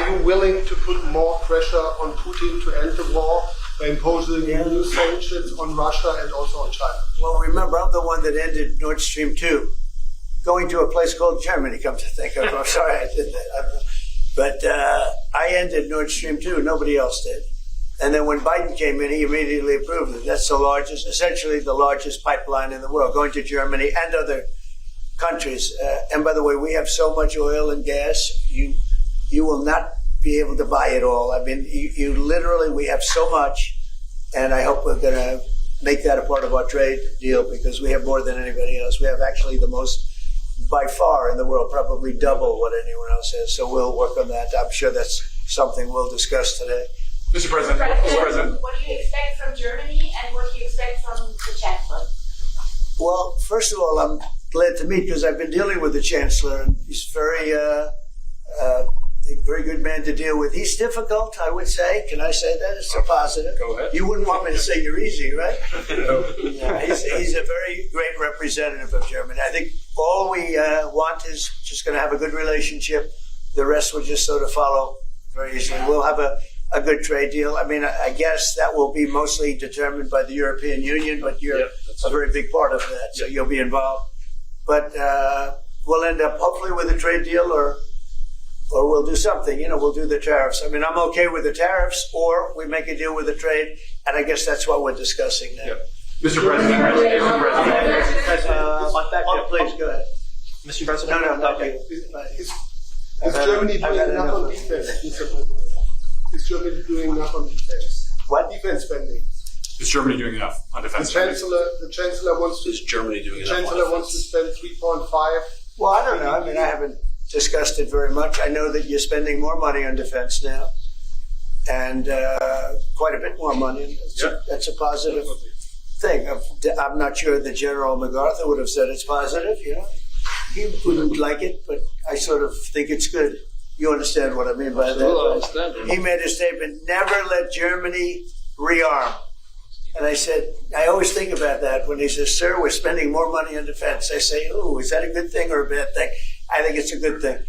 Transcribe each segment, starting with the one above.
Are you willing to put more pressure on Putin to end the war by imposing new sanctions on Russia and also on China? Well, remember, I'm the one that ended Nord Stream 2, going to a place called Germany, come to think of it. I'm sorry I did that. But I ended Nord Stream 2. Nobody else did. And then when Biden came in, he immediately approved it. That's the largest, essentially the largest pipeline in the world, going to Germany and other countries. And by the way, we have so much oil and gas, you will not be able to buy it all. I mean, you literally, we have so much, and I hope we're going to make that a part of our trade deal because we have more than anybody else. We have actually the most by far in the world, probably double what anyone else has. So we'll work on that. I'm sure that's something we'll discuss today. Mr. President, what do you expect from Germany and what do you expect from the Chancellor? Well, first of all, I'm glad to meet because I've been dealing with the Chancellor and he's a very good man to deal with. He's difficult, I would say. Can I say that? It's a positive. Go ahead. You wouldn't want me to say you're easy, right? No. Yeah, he's a very great representative of Germany. I think all we want is just going to have a good relationship. The rest will just sort of follow very easily. We'll have a good trade deal. I mean, I guess that will be mostly determined by the European Union, but you're a very big part of that, so you'll be involved. But we'll end up hopefully with a trade deal or we'll do something. We'll do the tariffs. I mean, I'm okay with the tariffs or we make a deal with the trade, and I guess that's what we're discussing now. Yep. Mr. President. Mr. President. Please, go ahead. Mr. President? No. Is Germany doing enough on defense? Is Germany doing enough on defense? What? Defense spending. Is Germany doing enough on defense? The Chancellor wants to. Is Germany doing enough? The Chancellor wants to spend 3.5. Well, I don't know. I mean, I haven't discussed it very much. I know that you're spending more money on defense now, and quite a bit more money. That's a positive thing. I'm not sure that General MacArthur would have said it's positive. He wouldn't like it, but I sort of think it's good. You understand what I mean by that? He made a statement, never let Germany rearm. And I said, I always think about that when he says, sir, we're spending more money on defense. I say, oh, is that a good thing or a bad thing? I think it's a good thing.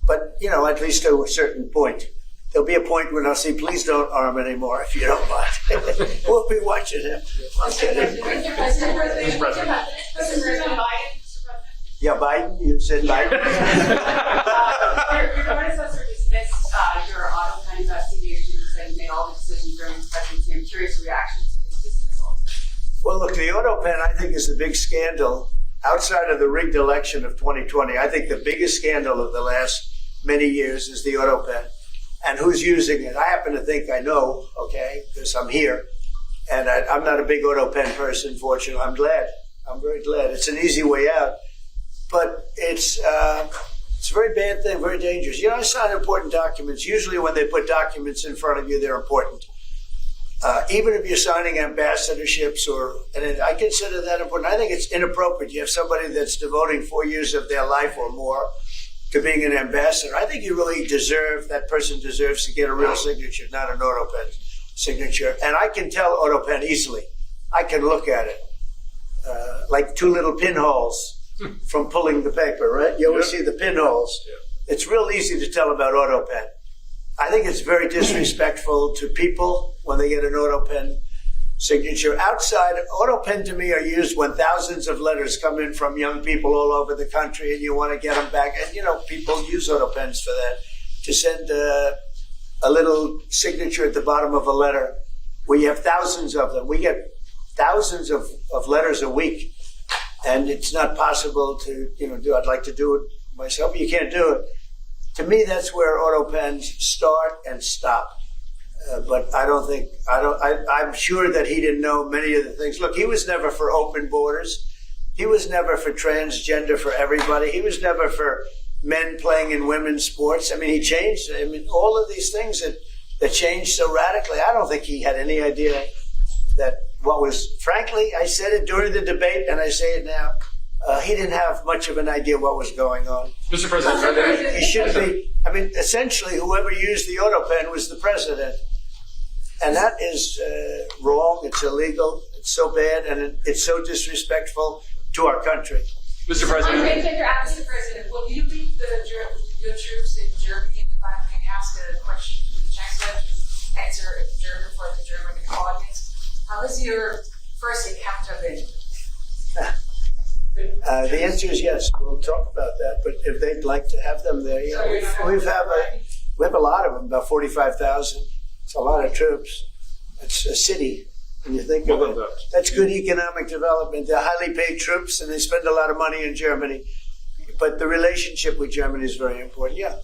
But, at least to a certain point. There'll be a point when I'll say, please don't arm anymore if you don't mind. We'll be watching him. Mr. President. Yeah, Biden? You said Biden? Your predecessor dismissed your auto pen investigations and made all the decisions during his presidency. I'm curious your reaction to his dismissal. Well, look, the auto pen, I think, is the big scandal outside of the rigged election of 2020. I think the biggest scandal of the last many years is the auto pen. And who's using it? I happen to think I know, okay, because I'm here. And I'm not a big auto pen person, fortunately. I'm glad. I'm very glad. It's an easy way out. But it's a very bad thing, very dangerous. I sign important documents. Usually when they put documents in front of you, they're important. Even if you're signing ambassadorships and I consider that important. I think it's inappropriate. You have somebody that's devoting 4 years of their life or more to being an ambassador. I think that person deserves to get a real signature, not an auto pen signature. And I can tell auto pen easily. I can look at it. Like two little pinholes from pulling the paper, right? You always see the pinholes. Yeah. It's real easy to tell about auto pen. I think it's very disrespectful to people when they get an auto pen signature. Outside, auto pen to me are used when thousands of letters come in from young people all over the country and you want to get them back. And, people use auto pens for that, to send a little signature at the bottom of a letter. We have thousands of them. We get thousands of letters a week. And it's not possible to, do. I'd like to do it myself. You can't do it. To me, that's where auto pens start and stop. But I'm sure that he didn't know many of the things. Look, he was never for open borders. He was never for transgender for everybody. He was never for men playing in women's sports. I mean, he changed. All of these things that changed so radically. I don't think he had any idea that frankly, I said it during the debate and I say it now, he didn't have much of an idea what was going on. Mr. President. He shouldn't be. Essentially, whoever used the auto pen was the president. And that is wrong. It's illegal. It's so bad. And it's so disrespectful to our country. Mr. President. Mr. President, will you lead the your troops in Germany, and if I may ask a question to the Chancellor to answer in German for the German audience, how has your first encounter been? The answer is yes. We'll talk about that. But if they'd like to have them there, yeah, we have a lot of them, about 45,000. It's a lot of troops. It's a city. When you think of it, that's good economic development. They're highly paid troops, and they spend a lot of money in Germany. But the relationship with Germany is very important. Yeah,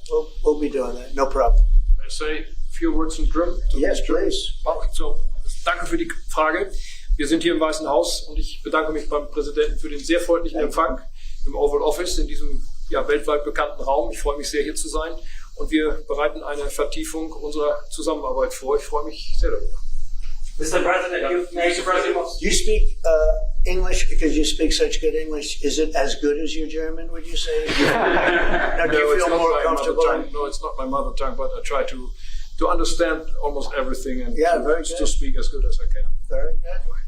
we'll be doing that. No problem. May I say a few words in German? Yes, please. So, danke für die Frage. Wir sind hier im Weißen Haus und ich bedanke mich beim Präsidenten für den sehr freundlichen Empfang im Oval Office in diesem weltweit bekannten Raum. Ich freue mich sehr, hier zu sein und wir bereiten eine Vertiefung unserer Zusammenarbeit vor. Ich freue mich sehr darüber. Mr. President, Mr. President, You speak English because you speak such good English. Is it as good as your German, would you say? Now, do you it's feel not more my comfortable? mother tongue. No, it's not my mother tongue, but I try to understand almost everything and very to good. speak as good as I can. Very good.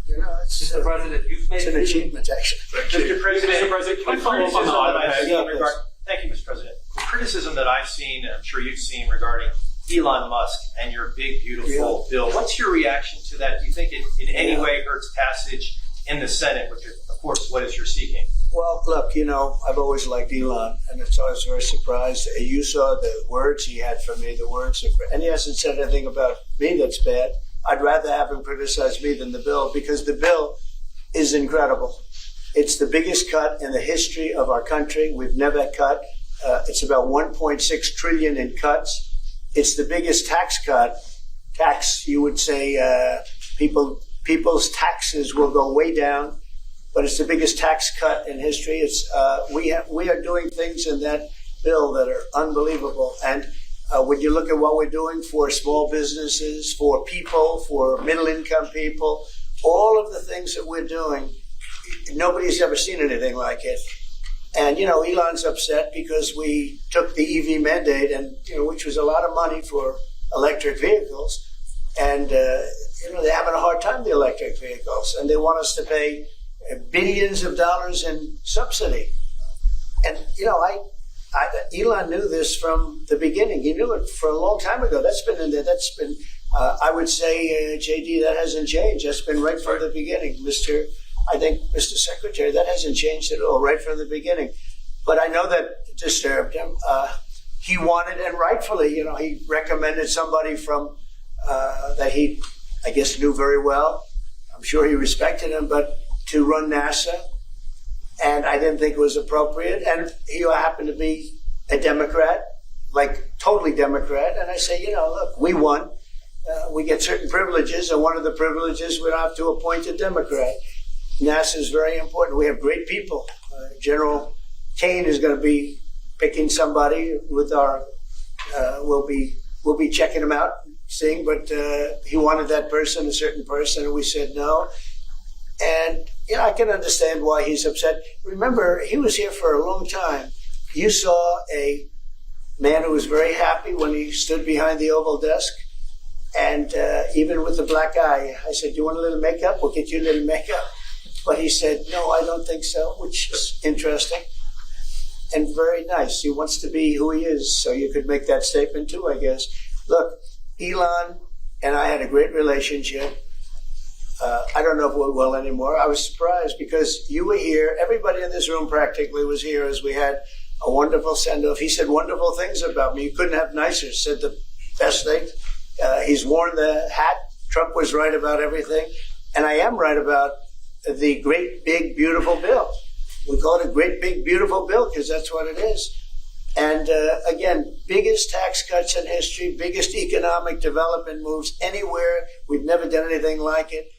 You know, Mr. President, you've made it's an achievement, actually. Mr. President, Mr. President, can I follow up on the criticism auto that I've seen thank you, Mr. President. The criticism that I've seen, and I'm sure you've seen, regarding Elon Musk and your big, beautiful bill. What's your reaction to that? Do you think it in any way hurts passage in the Senate, which, of course, what is you're seeking? Well, look, you know, I've always liked Elon, and it's always very surprised. You saw the words he had for me, and he hasn't said anything about me that's bad. I'd rather have him criticize me than the bill, because the bill is incredible. It's the biggest cut in the history of our country. We've never cut. It's about 1.6 trillion in cuts. It's the biggest tax cut. You would say, people's taxes will go way down, but it's the biggest tax cut in history. It's we are doing things in that bill that are unbelievable. And when you look at what we're doing for small businesses, for people, for middle-income people, all of the things that we're doing, nobody's ever seen anything like it. And, you know, Elon's upset because we took the EV mandate, and, you know, which was a lot of money for electric vehicles. And, you know, they're having a hard time, the electric vehicles, and they want us to pay billions of dollars in subsidy. And, you know, Elon knew this from the beginning. He knew it for a long time ago. That's been in there. That's been, I would say, JD, that hasn't changed. That's been right from the beginning. Mr. Secretary, that hasn't changed at all, right from the beginning. But I know that disturbed him. He wanted, and rightfully, you know, he recommended somebody from that he, I guess, knew very well. I'm sure he respected him, but to run NASA. And I didn't think it was appropriate. And he happened to be a Democrat, like totally Democrat. And I say, you know, look, we won. We get certain privileges, and one of the privileges, we don't have to appoint a Democrat. NASA is very important. We have great people. General Kane is going to be picking somebody with our. We'll be checking him out, seeing. But he wanted that person, a certain person, and we said no. And you know, I can understand why he's upset. Remember, he was here for a long time. You saw a man who was very happy when he stood behind the Oval desk, and even with the black eye, I said, "Do you want a little makeup? We'll get you a little makeup." But he said, "No, I don't think so," which is interesting and very nice. He wants to be who he is, so you could make that statement too, I guess. Look, Elon and I had a great relationship. I don't know if we're well anymore. I was surprised because you were here. Everybody in this room practically was here as we had a wonderful send-off. He said wonderful things about me. You couldn't have nicer. Said the best thing. He's worn the hat. Trump was right about everything. And I am right about the great, big, beautiful bill. We call it a great, big, beautiful bill because that's what it is. And again, biggest tax cuts in history, biggest economic development moves anywhere. We've never done anything like it.